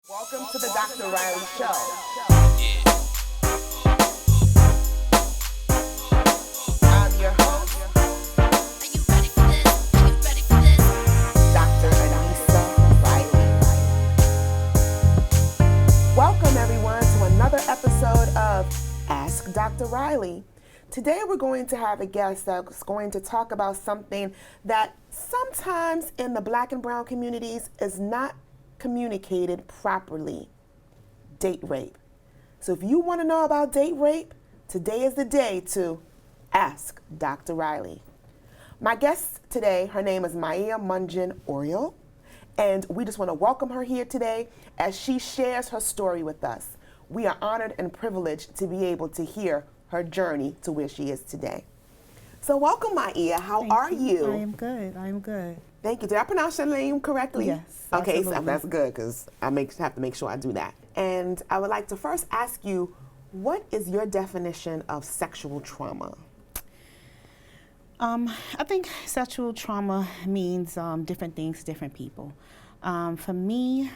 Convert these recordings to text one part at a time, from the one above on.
Welcome to the Dr. Reilly Show. I'm your host, Dr. Anissa Reilly. Welcome everyone to another episode of Ask Dr. Reilly. Today we're going to have a guest that's going to talk about something that sometimes in the Black and brown communities is not communicated properly: date rape. So if you want to know about date rape, today is the day to ask Dr. Reilly. My guest today, her name is Maia Mungen Oriol, and we just want to welcome her here today as she shares her story with us. We are honored and privileged to be able to hear her journey to where she is today. So welcome, Maia. How are you? I am good. Thank you. Did I pronounce your name correctly? Yes. Okay, absolutely. so that's good because I have to make sure I do that. And I would like to first ask you, what is your definition of sexual trauma? I think sexual trauma means different things to different people. For me,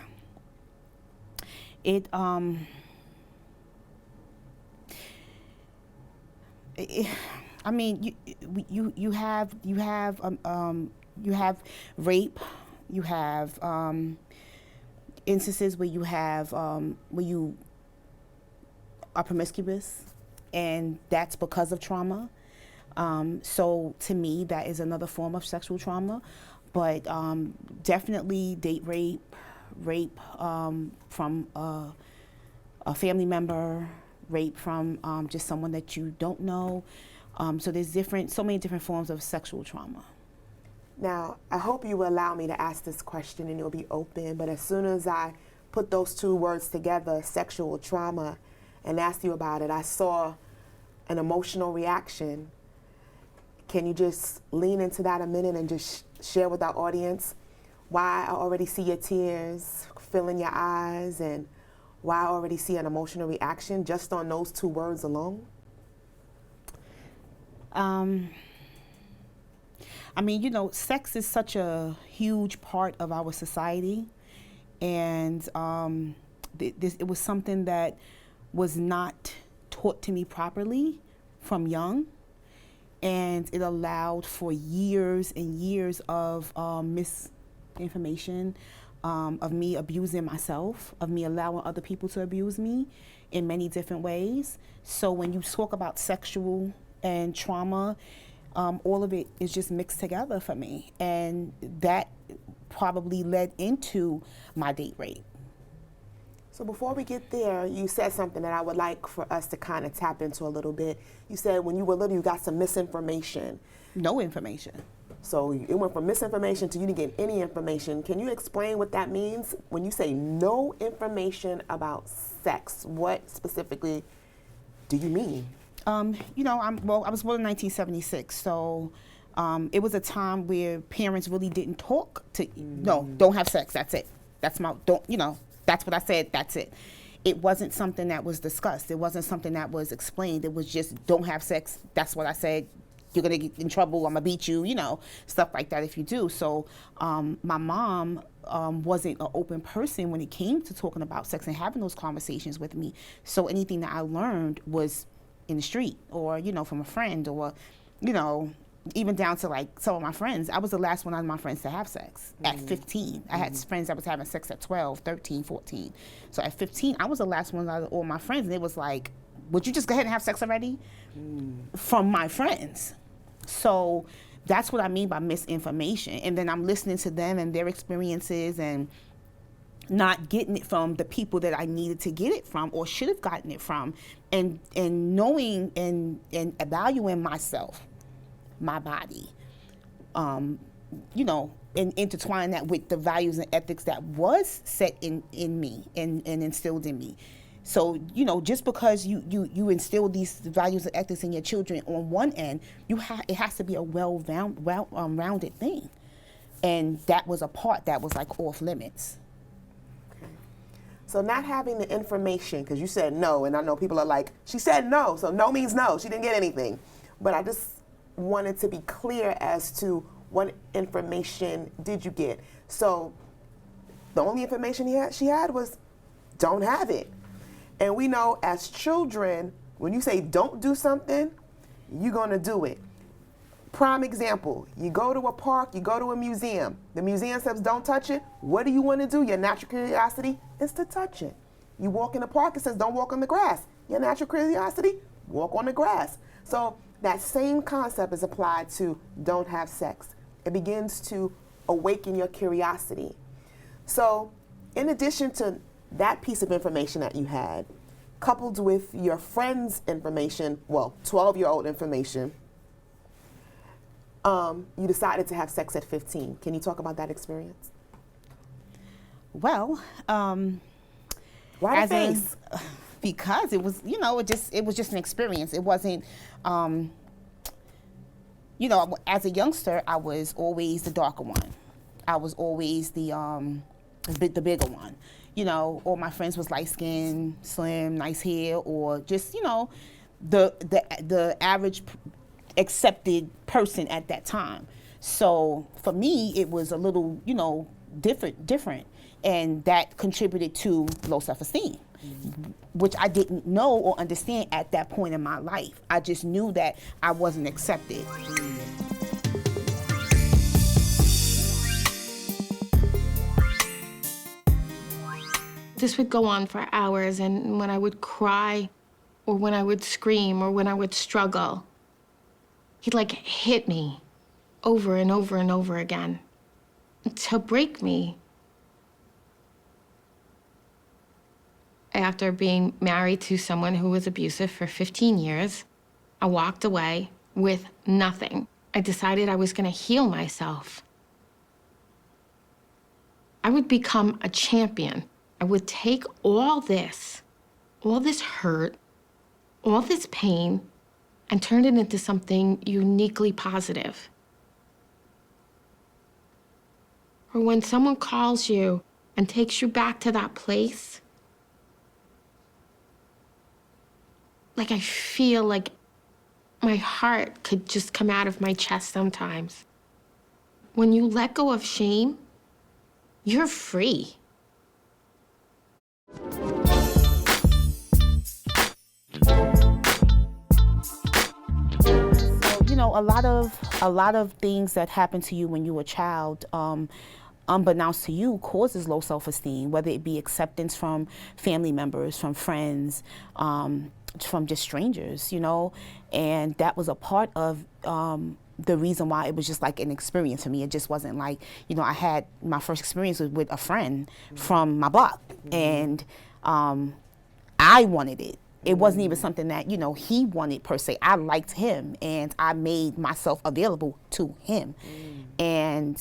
I mean, you have rape, you have instances where you have where you are promiscuous, and that's because of trauma. So to me, that is another form of sexual trauma. But definitely date rape from a family member, rape from just someone that you don't know. So there's so many different forms of sexual trauma. Now, I hope you will allow me to ask this question and you'll be open, but as soon as I put those two words together, sexual trauma, and asked you about it, I saw an emotional reaction. Can you just lean into that a minute and just share with our audience why I already see your tears filling your eyes and why I already see an emotional reaction just on those two words alone? I mean, sex is such a huge part of our society, and it was something that was not taught to me properly from young, and it allowed for years and years of misinformation, of me abusing myself, of me allowing other people to abuse me in many different ways. So when you talk about sexual and trauma, all of it is just mixed together for me, and that probably led into my date rape. So before we get there, you said something that I would like for us to kind of tap into a little bit. You said when you were little, you got some misinformation. No information. So it went from misinformation to you didn't get any information. Can you explain what that means? When you say no information about sex, what specifically do you mean? I was born in 1976, so it was a time where parents really didn't talk to, no, don't have sex, that's it. That's what I said, that's it. It wasn't something that was discussed. It wasn't something that was explained. It was just, don't have sex, that's what I said. You're gonna get in trouble, I'm gonna beat you, stuff like that if you do. So my mom wasn't an open person when it came to talking about sex and having those conversations with me. So anything that I learned was in the street or, from a friend or, even down to like some of my friends. I was the last one of my friends to have sex at 15. I had friends that was having sex at 12, 13, 14. So at 15, I was the last one out of all my friends. And it was like, would you just go ahead and have sex already? From my friends. So that's what I mean by misinformation. And then I'm listening to them and their experiences and not getting it from the people that I needed to get it from or should have gotten it from, and knowing and evaluating myself, my body, and intertwine that with the values and ethics that was set in me and instilled in me. So, just because you instill these values and ethics in your children on one end, it has to be a rounded thing. And that was a part that was like off limits. So not having the information, because you said no, and I know people are like, she said no, so no means no, she didn't get anything. But I just wanted to be clear as to what information did you get. So the only information she had was don't have it. And we know as children, when you say don't do something, you're going to do it. Prime example, you go to a park, you go to a museum. The museum says don't touch it. What do you want to do? Your natural curiosity is to touch it. You walk in the park, it says don't walk on the grass. Your natural curiosity, walk on the grass. So that same concept is applied to don't have sex. It begins to awaken your curiosity. So in addition to that piece of information that you had, coupled with your friend's information, well, 12-year-old information, you decided to have sex at 15. Can you talk about that experience? Well, why the face? Because it was, it was just an experience. It wasn't, as a youngster, I was always the darker one. I was always the bigger one. All my friends was light skinned, slim, nice hair, or just, the average accepted person at that time. So for me, it was a little, different. And that contributed to low self-esteem, which I didn't know or understand at that point in my life. I just knew that I wasn't accepted. This would go on for hours, and when I would cry, or when I would scream, or when I would struggle, he'd hit me over and over and over again to break me. After being married to someone who was abusive for 15 years, I walked away with nothing. I decided I was going to heal myself. I would become a champion. I would take all this hurt, all this pain, and turn it into something uniquely positive. Or when someone calls you and takes you back to that place, I feel like my heart could just come out of my chest sometimes. When you let go of shame, you're free. A lot of things that happen to you when you were a child, unbeknownst to you, causes low self-esteem, whether it be acceptance from family members, from friends, from just strangers, and that was a part of the reason why it was just like an experience for me. It just wasn't like, I had my first experience with a friend from my block, and I wanted it. It wasn't even something that, he wanted per se. I liked him, and I made myself available to him. And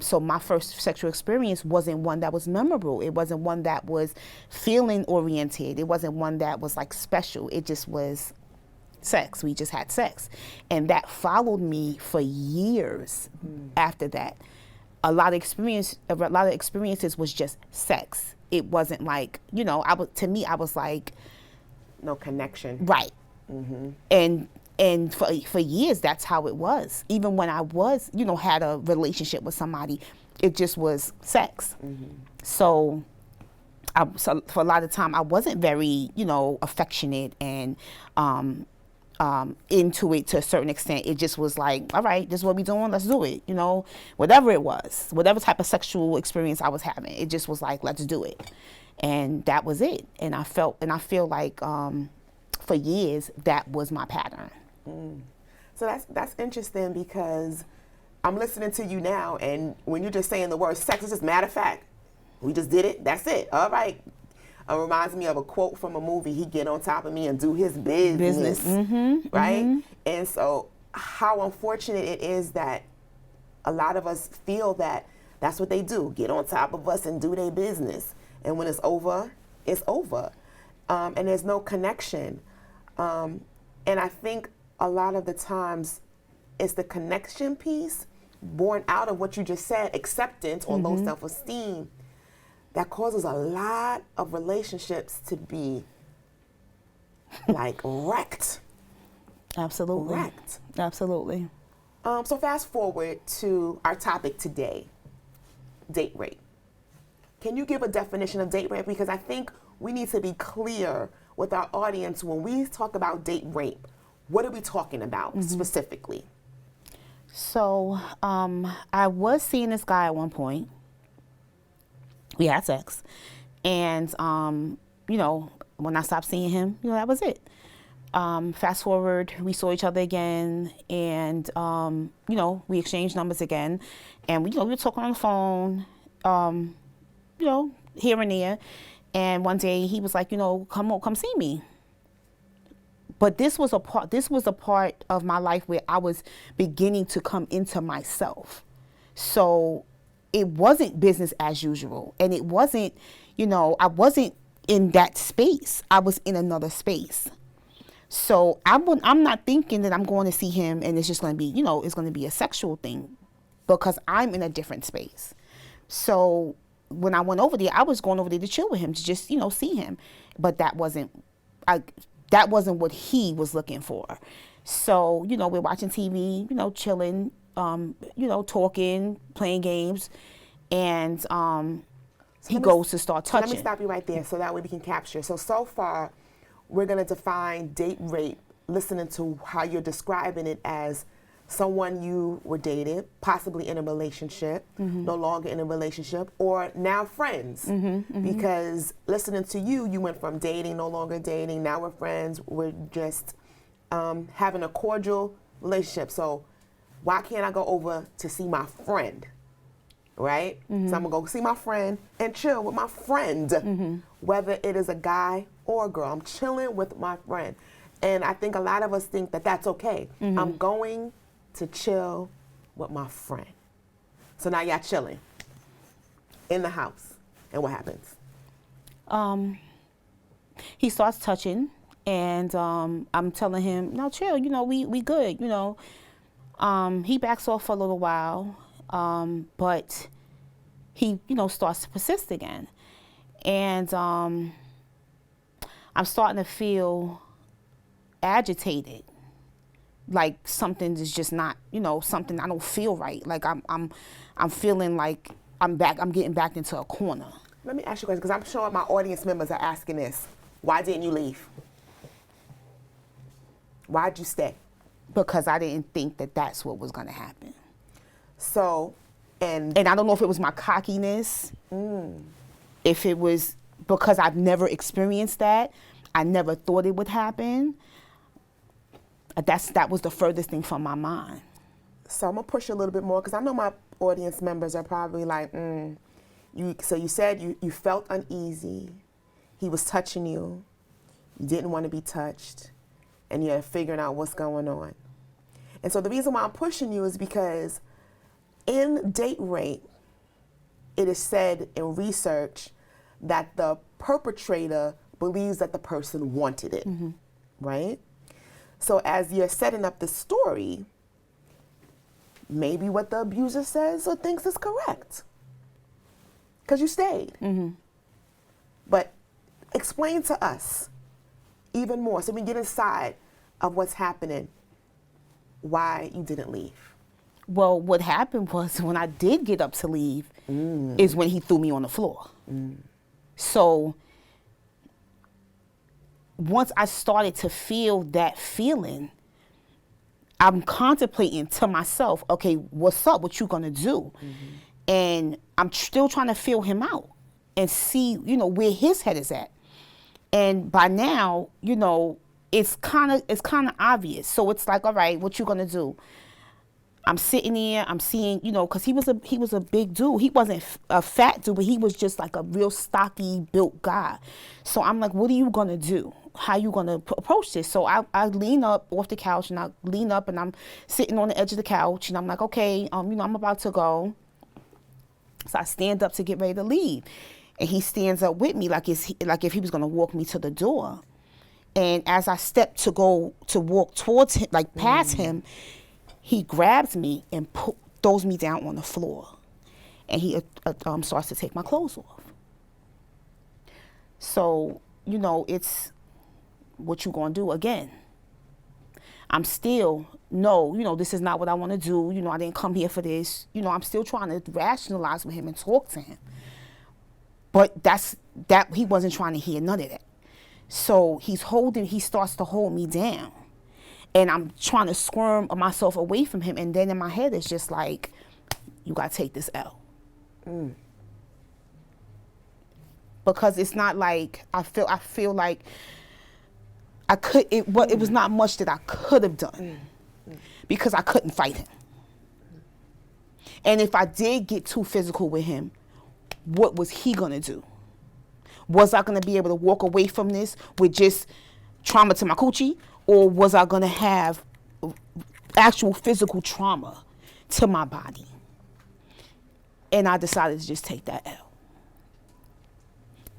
so my first sexual experience wasn't one that was memorable. It wasn't one that was feeling oriented. It wasn't one that was special. It just was sex. We just had sex. And that followed me for years after that. A lot of experiences was just sex. It wasn't to me, I was like, no connection. Right. And for years, that's how it was. Even when I was, had a relationship with somebody, it just was sex. So for a lot of time, I wasn't very, affectionate and into it to a certain extent. It just was like, all right, this is what we doing, let's do it. Whatever it was, whatever type of sexual experience I was having, it just was like, let's do it. And that was it. And I feel like for years, that was my pattern. So that's interesting, because I'm listening to you now, and when you're just saying the word sex, it's just matter of fact. We just did it, that's it, all right. It reminds me of a quote from a movie, he get on top of me and do his business. Right? And so how unfortunate it is that a lot of us feel that that's what they do, get on top of us and do their business. And when it's over, it's over. And there's no connection. And I think a lot of the times it's the connection piece born out of what you just said, acceptance or low self-esteem, that causes a lot of relationships to be wrecked. Absolutely. Wrecked. Absolutely. So fast forward to our topic today, date rape. Can you give a definition of date rape? Because I think we need to be clear with our audience when we talk about date rape. What are we talking about specifically? So I was seeing this guy at one point. We had sex. And, you know, when I stopped seeing him, you know, that was it. Fast forward, we saw each other again, and, you know, we exchanged numbers again. And, you know, we were talking on the phone, you know, here and there. And one day he was like, you know, come see me. But this was a part of my life where I was beginning to come into myself. So it wasn't business as usual. And it wasn't, you know, I wasn't in that space. I was in another space. So I'm not thinking that I'm going to see him and it's just going to be, you know, it's going to be a sexual thing, because I'm in a different space. So when I went over there, I was going over there to chill with him, to just, you know, see him. But that wasn't what he was looking for. So, you know, we're watching TV, you know, chilling, you know, talking, playing games, and he goes to start touching. Let me stop you right there so that way we can capture. So far, we're going to define date rape, listening to how you're describing it as someone you were dated, possibly in a relationship, no longer in a relationship, or now friends. Because listening to you, you went from dating, no longer dating, now we're friends, we're just having a cordial relationship. So why can't I go over to see my friend, right? So I'm gonna go see my friend and chill with my friend, whether it is a guy or a girl. I'm chilling with my friend. And I think a lot of us think that that's okay. I'm going to chill with my friend. So now y'all chilling in the house. And what happens? He starts touching, and I'm telling him, no, chill, you know, we good, you know. He backs off for a little while, but he, you know, starts to persist again. And I'm starting to feel agitated. Like something is just not, you know, something I don't feel right. Like I'm feeling like I'm getting backed into a corner. Let me ask you a question, because I'm sure my audience members are asking this. Why didn't you leave? Why'd you stay? Because I didn't think that that's what was going to happen. So, and I don't know if it was my cockiness, if it was because I've never experienced that, I never thought it would happen. That was the furthest thing from my mind. So I'm gonna push a little bit more, because I know my audience members are probably like, So you said you felt uneasy. He was touching you. You didn't want to be touched, and you're figuring out what's going on. And so the reason why I'm pushing you is because in date rape, it is said in research that the perpetrator believes that the person wanted it, right? So as you're setting up the story, maybe what the abuser says or thinks is correct, because you stayed. But explain to us even more, so we get inside of what's happening, why you didn't leave. Well, what happened was when I did get up to leave is when he threw me on the floor. So once I started to feel that feeling, I'm contemplating to myself, okay, what's up? What you gonna do? And I'm still trying to feel him out and see, you know, where his head is at. And by now, you know, it's kind of obvious. So it's like, all right, what you gonna do? I'm sitting there, I'm seeing, you know, because he was a big dude. He wasn't a fat dude, but he was just like a real stocky built guy. So I'm like, what are you gonna do? How you gonna approach this? So I lean up off the couch, and I lean up, and I'm sitting on the edge of the couch, and I'm like, okay, you know, I'm about to go. So I stand up to get ready to leave, and he stands up with me like if he was gonna walk me to the door. And as I step to go to walk towards him, like past him, he grabs me and throws me down on the floor, and he starts to take my clothes off. So, you know, it's what you gonna do again. I'm still, no, you know, this is not what I want to do. You know, I didn't come here for this. You know, I'm still trying to rationalize with him and talk to him. But he wasn't trying to hear none of that. So he starts to hold me down. And I'm trying to squirm myself away from him. And then in my head, it's just like, you got to take this L. Because it's not like, I feel like it was not much that I could have done. Because I couldn't fight him. And if I did get too physical with him, what was he gonna do? Was I gonna be able to walk away from this with just trauma to my coochie? Or was I gonna have actual physical trauma to my body? And I decided to just take that L.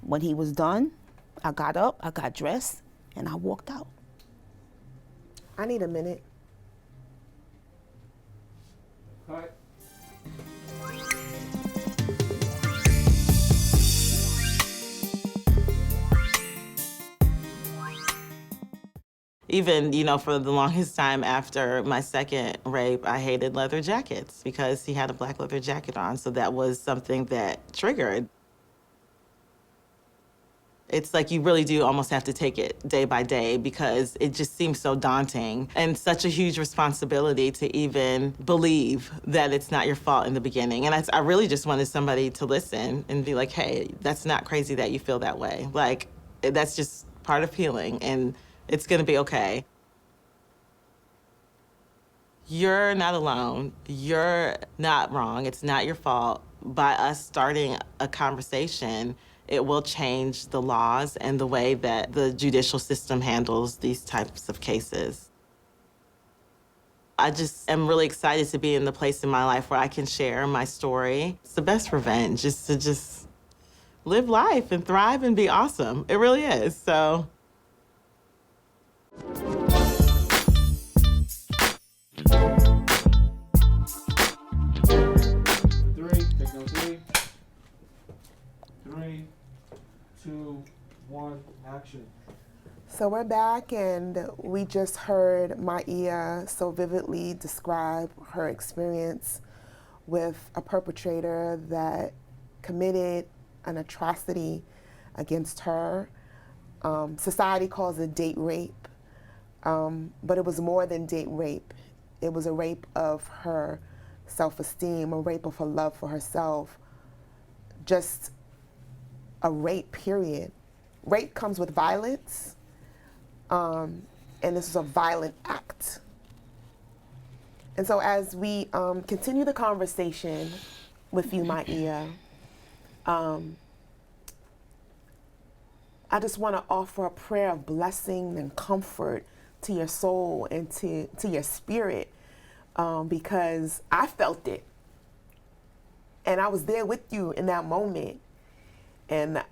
When he was done, I got up, I got dressed, and I walked out. I need a minute. Cut. Even, you know, for the longest time after my second rape, I hated leather jackets because he had a black leather jacket on. So that was something that triggered. It's like you really do almost have to take it day by day because it just seems so daunting and such a huge responsibility to even believe that it's not your fault in the beginning. And I really just wanted somebody to listen and be like, hey, that's not crazy that you feel that way. Like, that's just part of healing and it's gonna be okay. You're not alone. You're not wrong. It's not your fault. By us starting a conversation, it will change the laws and the way that the judicial system handles these types of cases. I just am really excited to be in the place in my life where I can share my story. It's the best revenge, is to just live life and thrive and be awesome. It really is, so. 3, take no 3. 3, 2, 1, action. So we're back, and we just heard Maia so vividly describe her experience with a perpetrator that committed an atrocity against her. Society calls it date rape. But it was more than date rape. It was a rape of her self-esteem, a rape of her love for herself, just a rape, period. Rape comes with violence, and this is a violent act. And so as we continue the conversation with you, Maia, I just want to offer a prayer of blessing and comfort to your soul and to your spirit, because I felt it. And I was there with you in that moment. And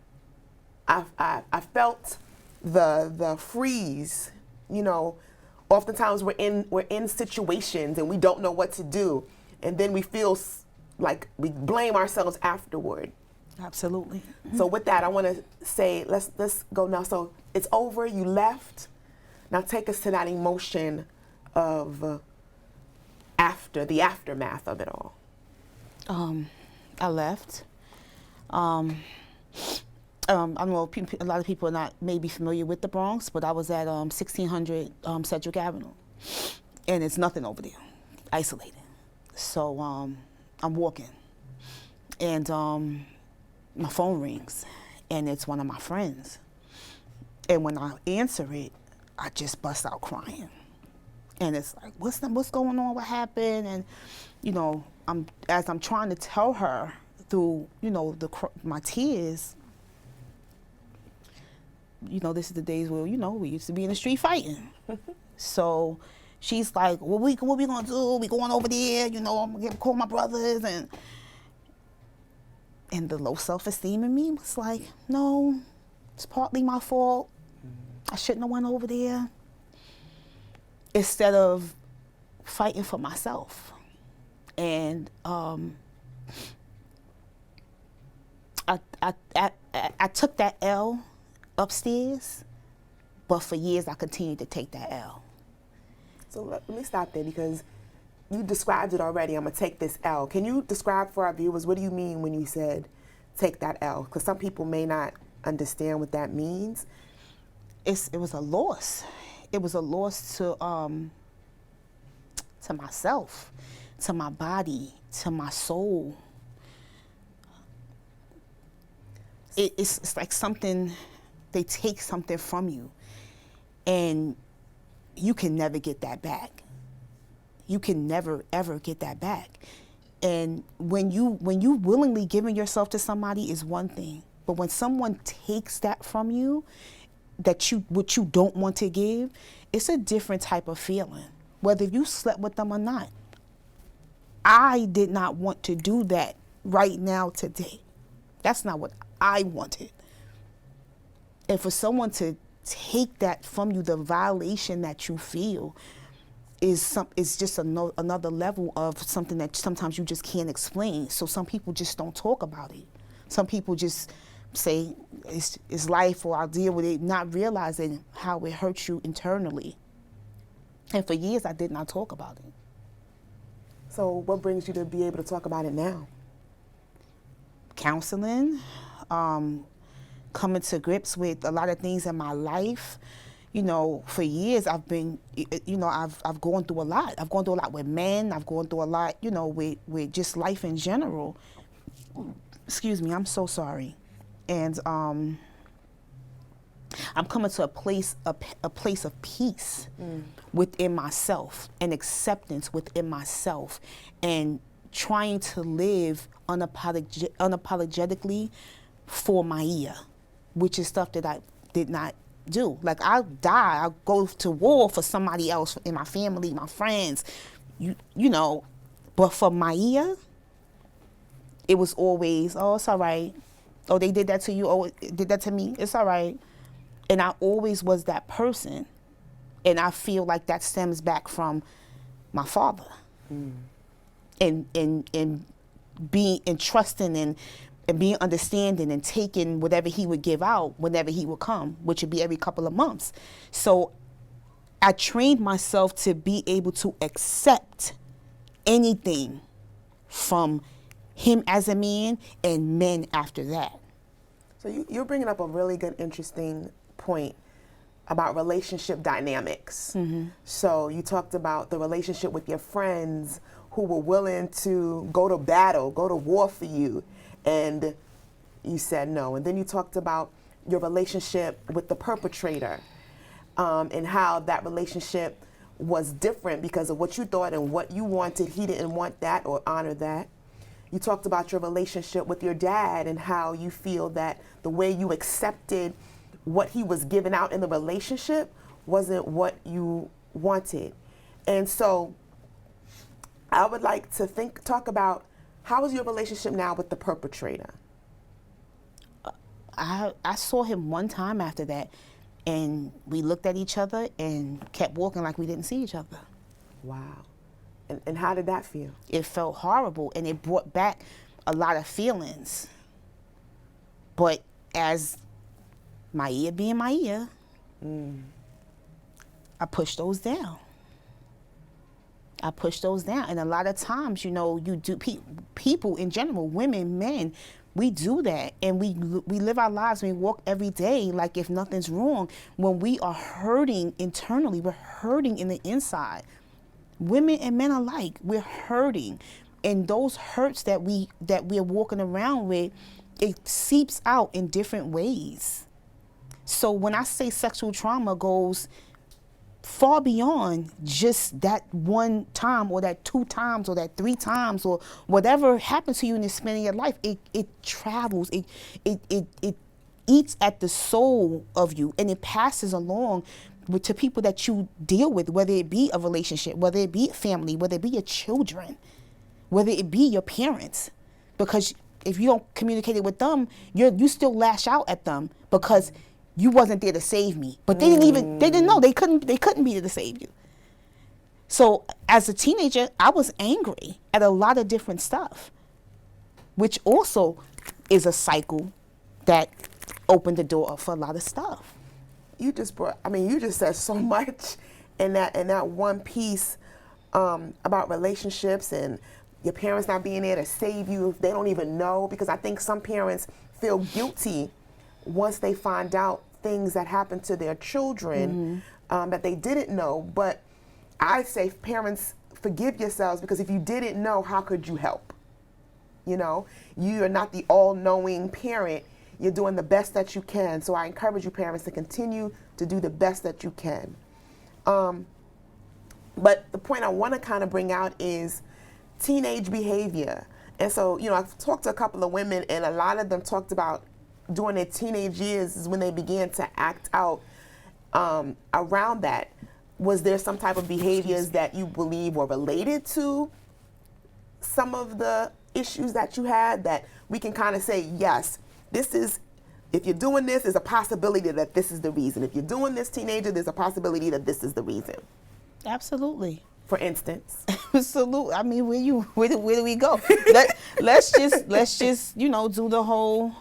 I felt the freeze. You know, oftentimes we're in situations and we don't know what to do. And then we feel like we blame ourselves afterward. Absolutely. So with that, I want to say, let's go now. So it's over, you left. Now take us to that emotion of the aftermath of it all. I left. I don't know, a lot of people are not maybe familiar with the Bronx, but I was at 1600 Sedgwick Avenue, and it's nothing over there, isolated. So I'm walking, and my phone rings, and it's one of my friends. And when I answer it, I just bust out crying. And it's like, what's going on? What happened? And, you know, as I'm trying to tell her through, you know, my tears, you know, this is the days where, you know, we used to be in the street fighting. So she's like, what we gonna do? We going over there, you know, I'm gonna call my brothers. And the low self-esteem in me was like, no, it's partly my fault. I shouldn't have went over there. Instead of fighting for myself. And I took that L upstairs, but for years I continued to take that L. So let me stop there, because you described it already. I'm gonna take this L. Can you describe for our viewers, what do you mean when you said take that L? Because some people may not understand what that means. It was a loss. It was a loss to myself, to my body, to my soul. It's like something, they take something from you, and you can never get that back. You can never ever get that back. And when you willingly giving yourself to somebody is one thing, but when someone takes that from you, what you don't want to give, it's a different type of feeling, whether you slept with them or not. I did not want to do that right now today. That's not what I wanted. And for someone to take that from you, the violation that you feel is just another level of something that sometimes you just can't explain. So some people just don't talk about it. Some people just say it's life, or I'll deal with it, not realizing how it hurts you internally. And for years I did not talk about it. So what brings you to be able to talk about it now? Counseling, coming to grips with a lot of things in my life. You know, for years I've been, I've gone through a lot. I've gone through a lot with men. I've gone through a lot, with just life in general. Excuse me, I'm so sorry. And I'm coming to a place of peace within myself, and acceptance within myself, and trying to live unapologetically for Maia, which is stuff that I did not do. Like, I'll die, I'll go to war for somebody else in my family, my friends, but for Maia, it was always, oh, it's all right. Oh, they did that to you. Oh, it did that to me. It's all right. And I always was that person. And I feel like that stems back from my father. And being and trusting and being understanding and taking whatever he would give out whenever he would come, which would be every couple of months. So I trained myself to be able to accept anything from him as a man and men after that. So you're bringing up a really good, interesting point about relationship dynamics. So you talked about the relationship with your friends who were willing to go to battle, go to war for you, and you said no. And then you talked about your relationship with the perpetrator, and how that relationship was different because of what you thought and what you wanted. He didn't want that or honor that. You talked about your relationship with your dad and how you feel that the way you accepted what he was giving out in the relationship wasn't what you wanted. And so I would like to talk about, how is your relationship now with the perpetrator? I saw him one time after that, and we looked at each other and kept walking like we didn't see each other. Wow. And how did that feel? It felt horrible, and it brought back a lot of feelings. But as Maia being Maia, I pushed those down. And a lot of times, you do, people in general, women, men, we do that, and we live our lives, and we walk every day like if nothing's wrong, when we are hurting internally, we're hurting in the inside. Women and men alike, we're hurting, and those hurts that we're walking around with, it seeps out in different ways. So when I say sexual trauma goes far beyond just that one time or that 2 times or that 3 times or whatever happened to you in the span of your life, it travels, it eats at the soul of you, and it passes along to people that you deal with, whether it be a relationship, whether it be a family, whether it be your children, whether it be your parents. Because if you don't communicate it with them, you still lash out at them because you wasn't there to save me. But they didn't know, they couldn't be there to save you. So as a teenager, I was angry at a lot of different stuff, which also is a cycle that opened the door up for a lot of stuff. You just said so much in that one piece about relationships and your parents not being there to save you if they don't even know, because I think some parents feel guilty once they find out things that happen to their children that they didn't know. But I say, parents, forgive yourselves, because if you didn't know, how could you help? You know, you are not the all-knowing parent. You're doing the best that you can. So I encourage you, parents, to continue to do the best that you can. But the point I want to kind of bring out is teenage behavior. And so, you know, I've talked to a couple of women, and a lot of them talked about during their teenage years is when they began to act out around that. Was there some type of behaviors that you believe were related to some of the issues that you had, that we can kind of say, yes, this is, if you're doing this, there's a possibility that this is the reason. If you're doing this, teenager, there's a possibility that this is the reason. Absolutely. For instance. Absolutely. I mean, where do we go? let's just you know, do the whole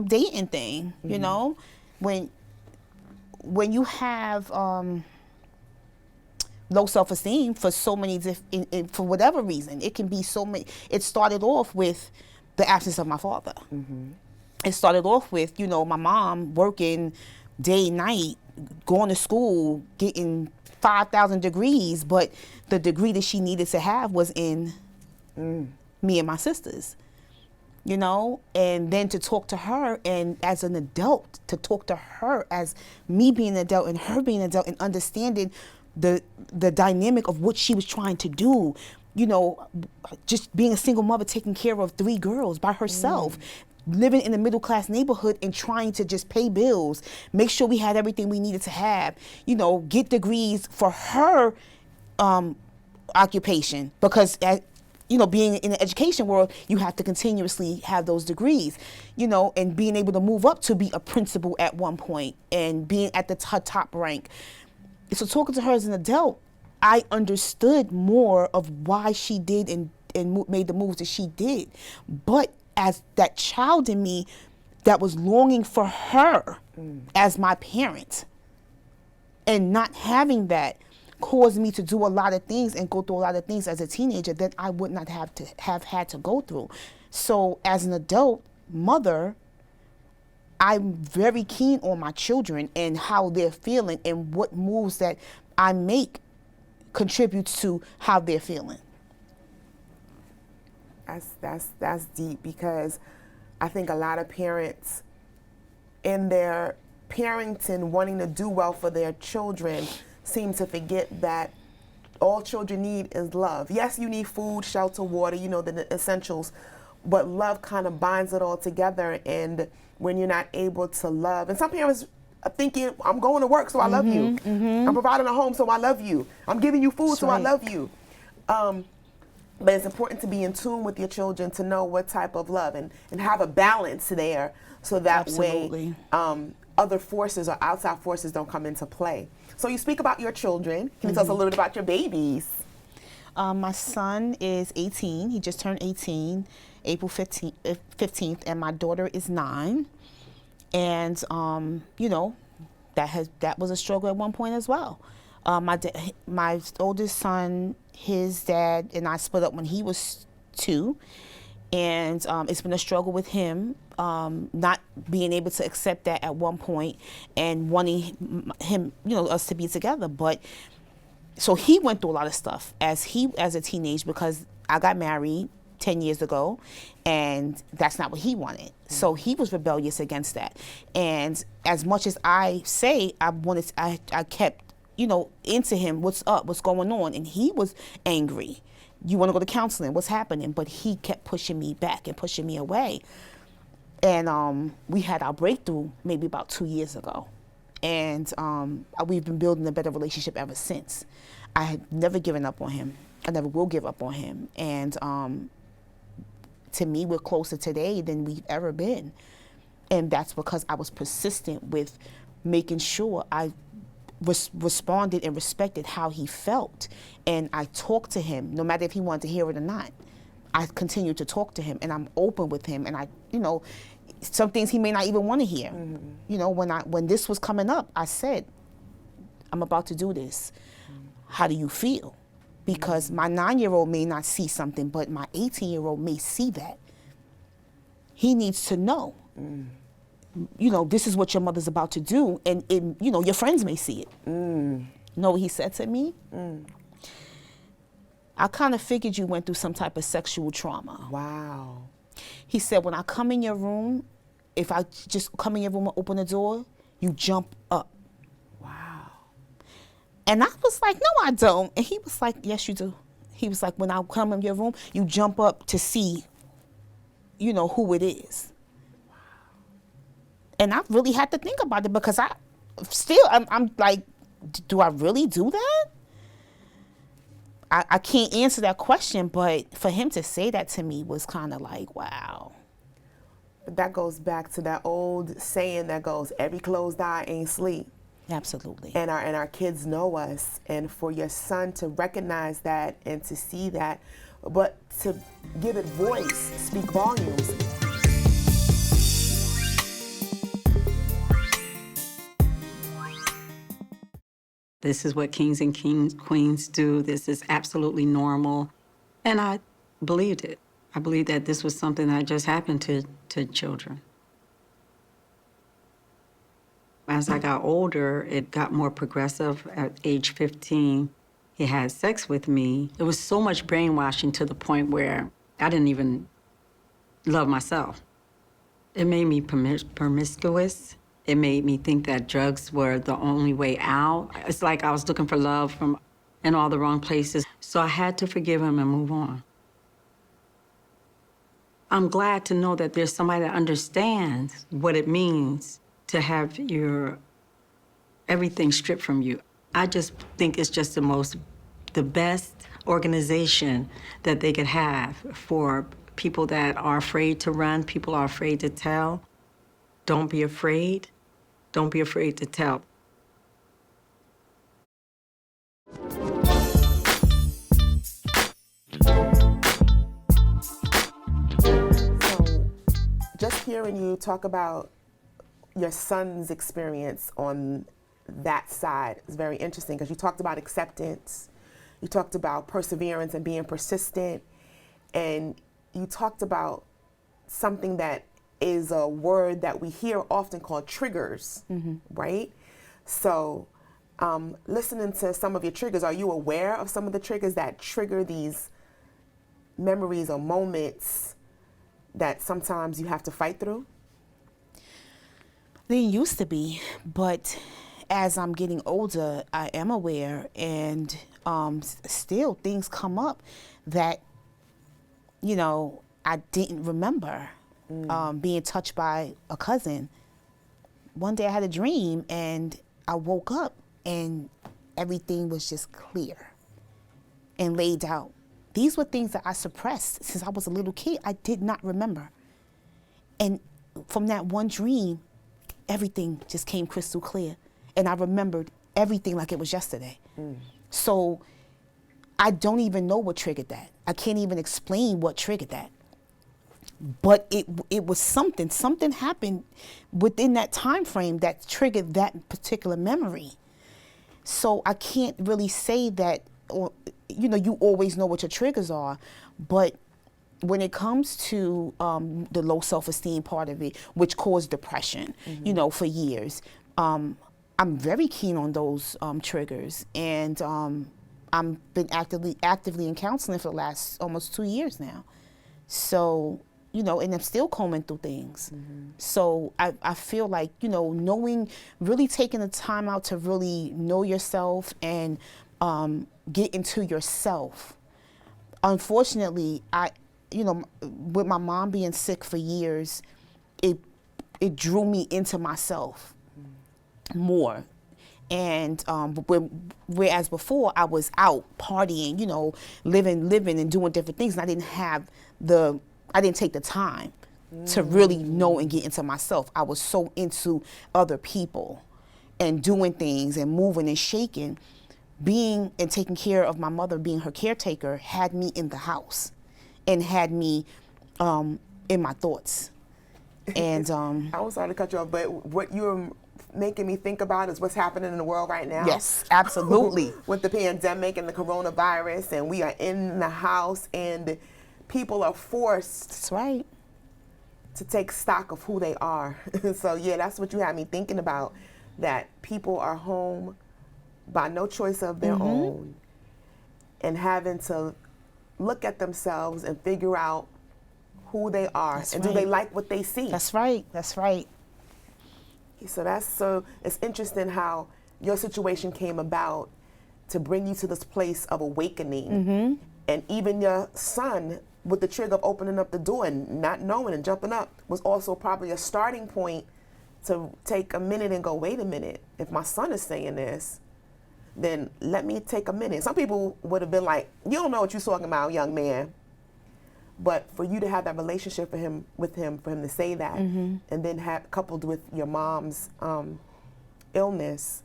dating thing. You know, when you have low self-esteem for so many for whatever reason, it can be so many. It started off with the absence of my father. It started off with, you know, my mom working day, night, going to school, getting 5,000 degrees, but the degree that she needed to have was in me and my sisters, you know. And then to talk to her, and as an adult, to talk to her as me being an adult and her being an adult, and understanding the dynamic of what she was trying to do, you know, just being a single mother, taking care of 3 girls by herself, living in a middle class neighborhood and trying to just pay bills, make sure we had everything we needed to have, you know, get degrees for her occupation, because you know, being in the education world, you have to continuously have those degrees, you know, and being able to move up to be a principal at one point and being at the top rank. So talking to her as an adult, I understood more of why she did and made the moves that she did. But as that child in me that was longing for her as my parent, and not having that caused me to do a lot of things and go through a lot of things as a teenager that I would not have had to go through. So as an adult mother, I'm very keen on my children and how they're feeling, and what moves that I make contributes to how they're feeling. That's deep, because I think a lot of parents in their parenting, wanting to do well for their children, seem to forget that all children need is love. Yes, you need food, shelter, water, you know, the essentials, but love kind of binds it all together. And when you're not able to love, and some parents are thinking, I'm going to work, so I love you. I'm providing a home, so I love you. I'm giving you food, so I love you. But it's important to be in tune with your children, to know what type of love, and have a balance there, so that way other forces or outside forces don't come into play. So you speak about your children. Can you tell us a little bit about your babies? My son is 18. He just turned 18 April 15th, and my daughter is 9. And, you know, that was a struggle at one point as well. My oldest son, his dad and I split up when he was 2. And it's been a struggle with him, not being able to accept that at one point, and wanting him, you know, us to be together. But so he went through a lot of stuff as a teenager, because I got married 10 years ago, and that's not what he wanted. So he was rebellious against that. And as much as I say I kept, you know, into him, what's up, what's going on, and he was angry. You want to go to counseling, what's happening? But he kept pushing me back and pushing me away. And we had our breakthrough maybe about 2 years ago. And we've been building a better relationship ever since. I had never given up on him. I never will give up on him. And to me, we're closer today than we've ever been. And that's because I was persistent with making sure I responded and respected how he felt. And I talked to him, no matter if he wanted to hear it or not. I continued to talk to him, and I'm open with him. And I, you know, some things he may not even want to hear. You know, when this was coming up, I said, I'm about to do this. How do you feel? because my 9-year-old may not see something, but my 18-year-old may see that. He needs to know, you know, this is what your mother's about to do, and you know, your friends may see it. You know what he said to me? I kind of figured you went through some type of sexual trauma. Wow. He said, when I come in your room, if I just come in your room and open the door, you jump up. Wow. And I was like, no, I don't. And he was like, yes, you do. He was like, when I come in your room, you jump up to see, you know, who it is. Wow. And I really had to think about it, because I'm like, do I really do that? I can't answer that question, but for him to say that to me was kind of like, wow. But that goes back to that old saying that goes, every closed eye ain't sleep. Absolutely. And our kids know us, and for your son to recognize that and to see that, but to give it voice, speak volumes. This is what kings and queens do. This is absolutely normal. And I believed it. I believed that this was something that just happened to children. As I got older, it got more progressive. At age 15, he had sex with me. It was so much brainwashing to the point where I didn't even love myself. It made me promiscuous. It made me think that drugs were the only way out. It's like I was looking for love in all the wrong places. So I had to forgive him and move on. I'm glad to know that there's somebody that understands what it means to have your everything stripped from you. I just think it's just the best organization that they could have for people that are afraid to run, people are afraid to tell. Don't be afraid. Don't be afraid to tell. So just hearing you talk about your son's experience on that side is very interesting, because you talked about acceptance, you talked about perseverance and being persistent, and you talked about something that is a word that we hear often called triggers, right? So listening to some of your triggers, are you aware of some of the triggers that trigger these memories or moments that sometimes you have to fight through? They used to be, but as I'm getting older, I am aware, and still things come up that, you know, I didn't remember. Being touched by a cousin. One day I had a dream, and I woke up and everything was just clear and laid out. These were things that I suppressed since I was a little kid. I did not remember. And from that one dream, everything just came crystal clear. And I remembered everything like it was yesterday. So I don't even know what triggered that. I can't even explain what triggered that. But it was something happened within that time frame that triggered that particular memory. So I can't really say that, or, you know, you always know what your triggers are, but when it comes to the low self-esteem part of it, which caused depression, you know, for years, I'm very keen on those triggers, and I've been actively in counseling for the last almost 2 years now. So, you know, and I'm still combing through things. So I feel like, you know, really taking the time out to really know yourself and get into yourself. Unfortunately, you know, with my mom being sick for years, it drew me into myself more. And whereas before I was out partying, you know, living and doing different things, and I didn't take the time to really know and get into myself. I was so into other people and doing things and moving and shaking. Being and taking care of my mother, being her caretaker, had me in the house and had me in my thoughts. And I was sorry to cut you off, but what you're making me think about is what's happening in the world right now. Yes, absolutely. With the pandemic and the coronavirus, and we are in the house, and people are forced That's right. to take stock of who they are. So yeah, that's what you had me thinking about, that people are home by no choice of their own and having to look at themselves and figure out who they are. That's and right. do they like what they see? That's right. That's right. So it's interesting how your situation came about to bring you to this place of awakening. And even your son, with the trigger of opening up the door and not knowing and jumping up, was also probably a starting point to take a minute and go, wait a minute, if my son is saying this, then let me take a minute. Some people would have been like, you don't know what you're talking about, young man. But for you to have that relationship with him, for him to say that, and then coupled with your mom's illness,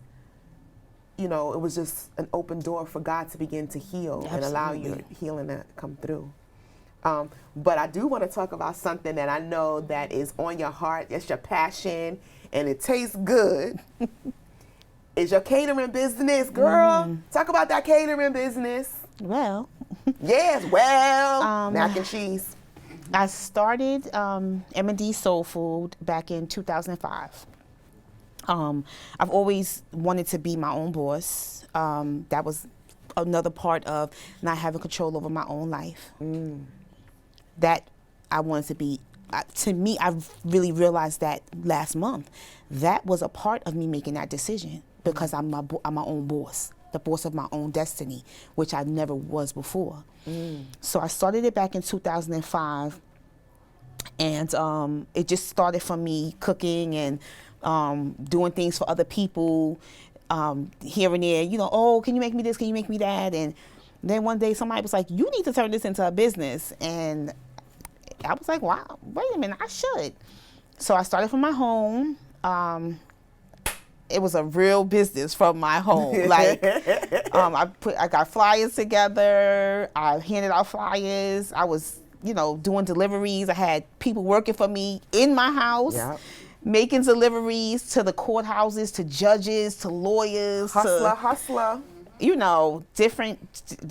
you know, it was just an open door for God to begin to heal and allow your healing to come through. But I do want to talk about something that I know that is on your heart. It's your passion, and it tastes good. It's your catering business, girl. Talk about that catering business. Well, Yes, mac and cheese. I started M&D Soul Food back in 2005. I've always wanted to be my own boss. That was another part of not having control over my own life. That I wanted to be. To me, I really realized that last month. That was a part of me making that decision, because I'm my own boss, the boss of my own destiny, which I never was before. So I started it back in 2005, and it just started from me cooking and doing things for other people, here and there. You know, oh, can you make me this? Can you make me that? And then one day somebody was like, you need to turn this into a business. And I was like, wow, wait a minute, I should. So I started from my home. It was a real business from my home. Like, I got flyers together. I handed out flyers. I was, you know, doing deliveries. I had people working for me in my house, making deliveries to the courthouses, to judges, to lawyers, Hustler. You know, different,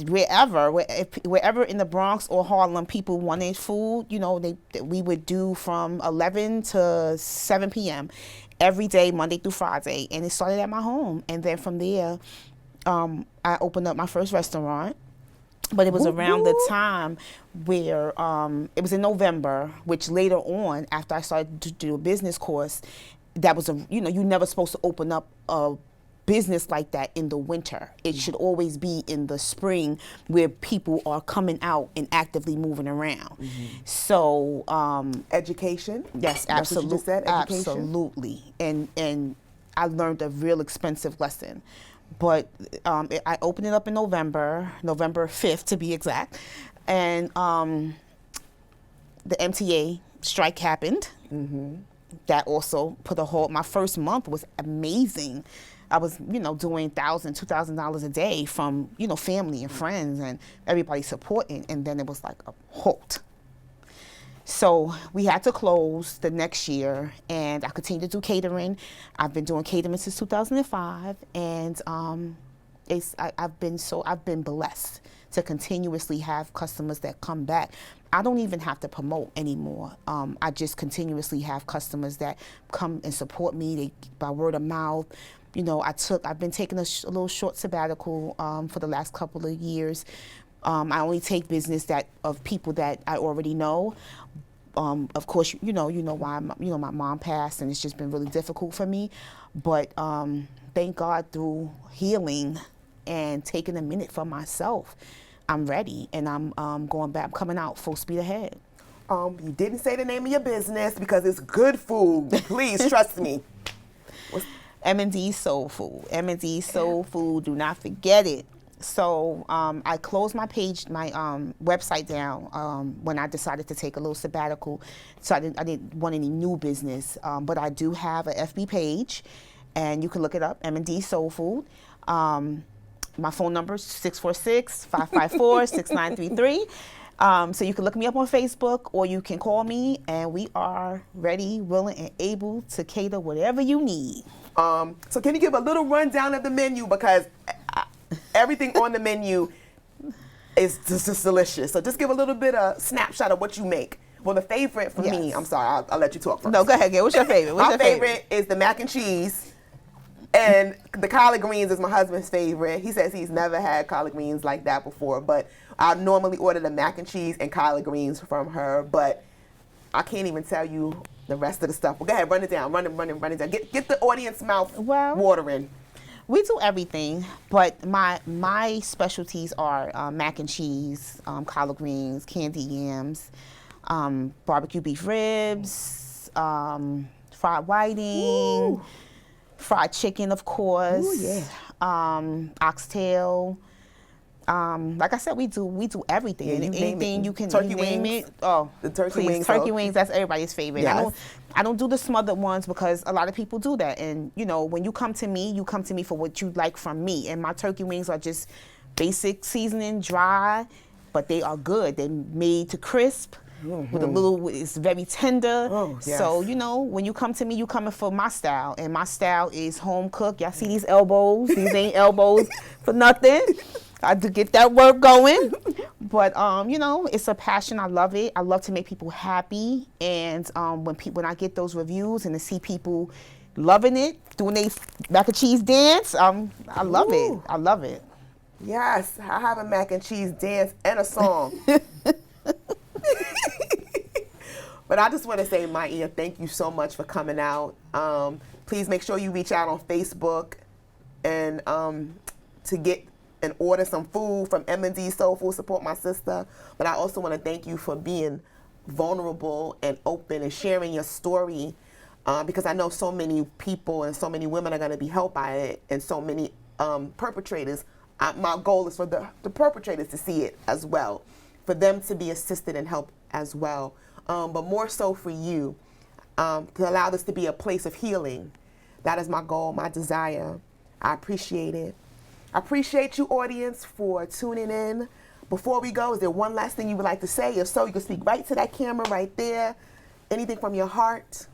wherever in the Bronx or Harlem people wanted food, you know, we would do from 11 to 7 p.m. every day, Monday through Friday. And it started at my home. And then from there, I opened up my first restaurant. But it was around the time where, it was in November, which later on, after I started to do a business course, that was you're never supposed to open up a business like that in the winter. It should always be in the spring, where people are coming out and actively moving around. So Education. yes, That's what you just said, education. absolutely. And I learned a real expensive lesson. But I opened it up in November 5th to be exact, and the MTA strike happened. That also put a halt. My first month was amazing. I was, doing $1,000, $2,000 a day from, family and friends and everybody supporting. And then it was like a halt. So we had to close the next year, and I continued to do catering. I've been doing catering since 2005, and I've been blessed to continuously have customers that come back. I don't even have to promote anymore. I just continuously have customers that come and support me by word of mouth. I've been taking a little short sabbatical for the last couple of years. I only take business of people that I already know. Of course, you know why my mom passed, and it's just been really difficult for me. But thank God, through healing and taking a minute for myself, I'm ready, and I'm going back. I'm coming out full speed ahead. You didn't say the name of your business because it's good food. Please trust me. M&D Soul Food. M&D Soul Food. Do not forget it. So I closed my website down when I decided to take a little sabbatical. So I didn't want any new business, but I do have a FB page, and you can look it up, M&D Soul Food. My phone number is 646-554-6933. So you can look me up on Facebook, or you can call me, and we are ready, willing, and able to cater whatever you need. So can you give a little rundown of the menu, because everything on the menu is just delicious. So just give a little bit of snapshot of what you make. Well, the favorite for me, I'm sorry, I'll let you talk first. No, go ahead, Gail. What's your favorite? My favorite is the mac and cheese. And the collard greens is my husband's favorite. He says he's never had collard greens like that before, but I normally order the mac and cheese and collard greens from her, but I can't even tell you the rest of the stuff. Well, go ahead, run it down, run it down. Get the audience mouth watering. We do everything, but my specialties are mac and cheese, collard greens, candy yams, barbecue beef ribs, fried whiting, Ooh. fried chicken, of course. Ooh, yeah. Oxtail. Like I said, we do everything. Yeah, you name anything it. you can Turkey name wings. it. Oh, The turkey please, wings, turkey so- wings. That's everybody's favorite. Yes. I don't do the smothered ones because a lot of people do that. And when you come to me for what you like from me. And my turkey wings are just basic seasoning, dry, but they are good. They're made to crisp. With a little, it's very tender. Oh, yes. So, when you come to me, you coming for my style. And my style is home cooked. Y'all see these elbows? These ain't elbows for nothing. I do get that work going. But, it's a passion. I love it. I love to make people happy. And when I get those reviews and to see people loving it, doing their mac and cheese dance, I love it. Ooh. I love it. Yes, I have a mac and cheese dance and a song. But I just want to say, Maia, thank you so much for coming out. Please make sure you reach out on Facebook and to get and order some food from M&D Soul Food. Support my sister. But I also want to thank you for being vulnerable and open and sharing your story, because I know so many people and so many women are going to be helped by it, and so many perpetrators. My goal is for the perpetrators to see it as well, for them to be assisted and helped as well. But more so for you, to allow this to be a place of healing. That is my goal, my desire. I appreciate it. I appreciate you, audience, for tuning in. Before we go, is there one last thing you would like to say? If so, you can speak right to that camera right there. Anything from your heart?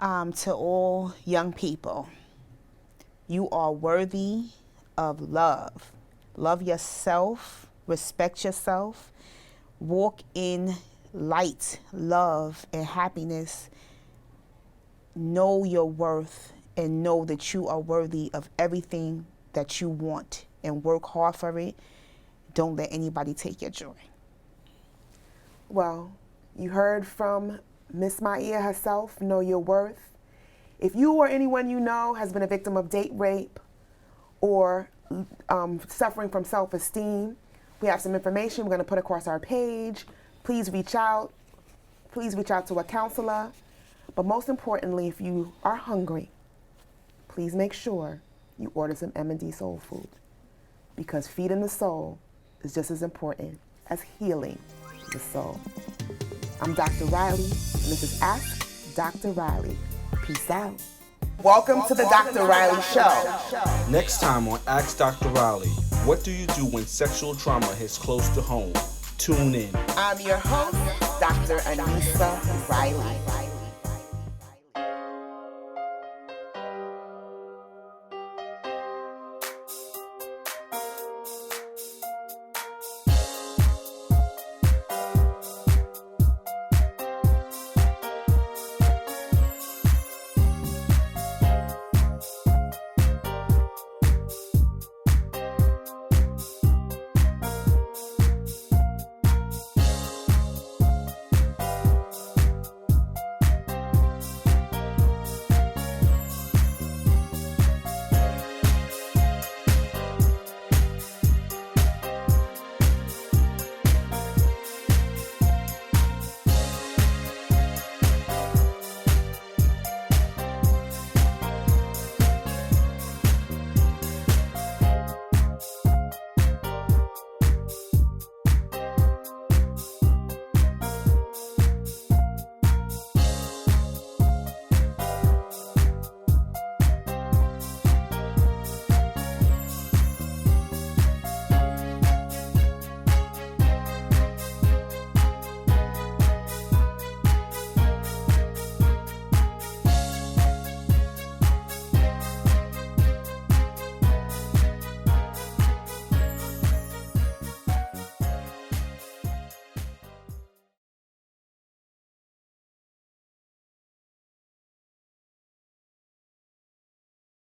To all young people, you are worthy of love. Love yourself, respect yourself, walk in light, love, and happiness. Know your worth and know that you are worthy of everything that you want, and work hard for it. Don't let anybody take your joy. Well, you heard from Miss Maia herself. Know your worth. If you or anyone you know has been a victim of date rape or suffering from self-esteem, we have some information we're going to put across our page. Please reach out. Please reach out to a counselor. But most importantly, if you are hungry, please make sure you order some M&D Soul Food, because feeding the soul is just as important as healing the soul. I'm Dr. Reilly, and this is Ask Dr. Reilly. Peace out. Welcome to the Dr. Reilly Show. Next time on Ask Dr. Reilly, what do you do when sexual trauma hits close to home? Tune in. I'm your host, Dr. Anissa Reilly.